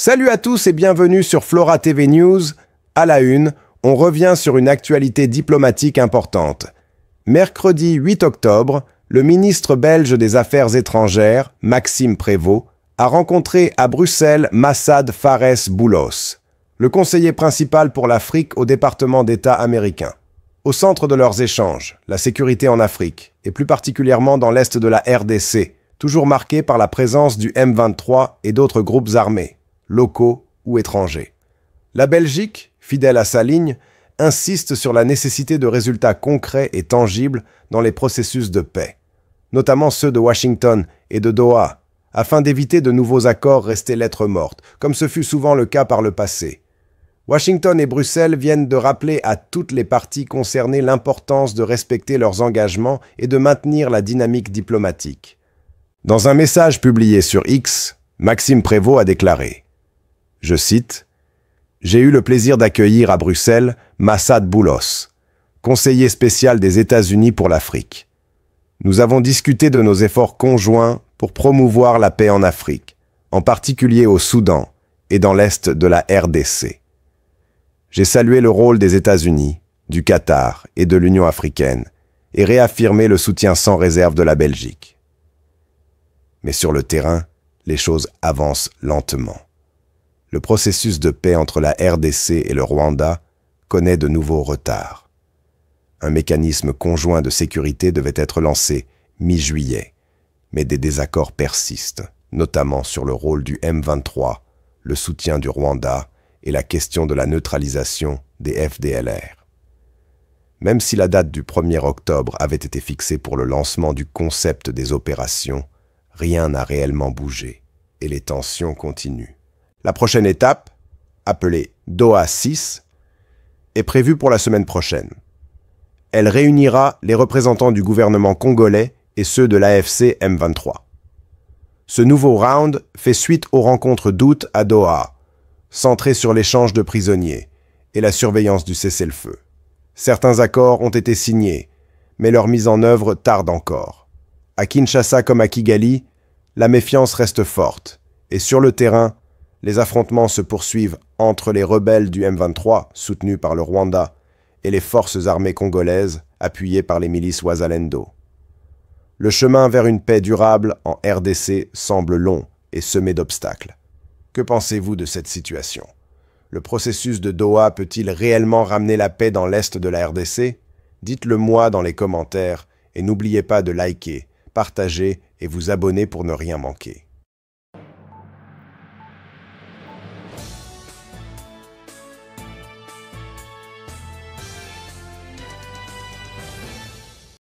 Salut à tous et bienvenue sur Flora TV News. À la une, on revient sur une actualité diplomatique importante. Mercredi 8 octobre, le ministre belge des Affaires étrangères, Maxime Prévost, a rencontré à Bruxelles Massad Fares Boulos, le conseiller principal pour l'Afrique au département d'État américain. Au centre de leurs échanges, la sécurité en Afrique, et plus particulièrement dans l'est de la RDC, toujours marquée par la présence du M23 et d'autres groupes armés, locaux ou étrangers. La Belgique, fidèle à sa ligne, insiste sur la nécessité de résultats concrets et tangibles dans les processus de paix, notamment ceux de Washington et de Doha, afin d'éviter de nouveaux accords restés lettre morte, comme ce fut souvent le cas par le passé. Washington et Bruxelles viennent de rappeler à toutes les parties concernées l'importance de respecter leurs engagements et de maintenir la dynamique diplomatique. Dans un message publié sur X, Maxime Prévost a déclaré, je cite, « J'ai eu le plaisir d'accueillir à Bruxelles Massad Boulos, conseiller spécial des États-Unis pour l'Afrique. Nous avons discuté de nos efforts conjoints pour promouvoir la paix en Afrique, en particulier au Soudan et dans l'est de la RDC. J'ai salué le rôle des États-Unis, du Qatar et de l'Union africaine et réaffirmé le soutien sans réserve de la Belgique. Mais sur le terrain, les choses avancent lentement. Le processus de paix entre la RDC et le Rwanda connaît de nouveaux retards. Un mécanisme conjoint de sécurité devait être lancé mi-juillet, mais des désaccords persistent, notamment sur le rôle du M23, le soutien du Rwanda et la question de la neutralisation des FDLR. Même si la date du 1er octobre avait été fixée pour le lancement du concept des opérations, rien n'a réellement bougé et les tensions continuent. La prochaine étape, appelée Doha 6, est prévue pour la semaine prochaine. Elle réunira les représentants du gouvernement congolais et ceux de l'AFC M23. Ce nouveau round fait suite aux rencontres d'août à Doha, centrées sur l'échange de prisonniers et la surveillance du cessez-le-feu. Certains accords ont été signés, mais leur mise en œuvre tarde encore. À Kinshasa comme à Kigali, la méfiance reste forte, et sur le terrain, les affrontements se poursuivent entre les rebelles du M23, soutenus par le Rwanda, et les forces armées congolaises, appuyées par les milices Wazalendo. Le chemin vers une paix durable en RDC semble long et semé d'obstacles. Que pensez-vous de cette situation? Le processus de Doha peut-il réellement ramener la paix dans l'est de la RDC? Dites-le moi dans les commentaires et n'oubliez pas de liker, partager et vous abonner pour ne rien manquer.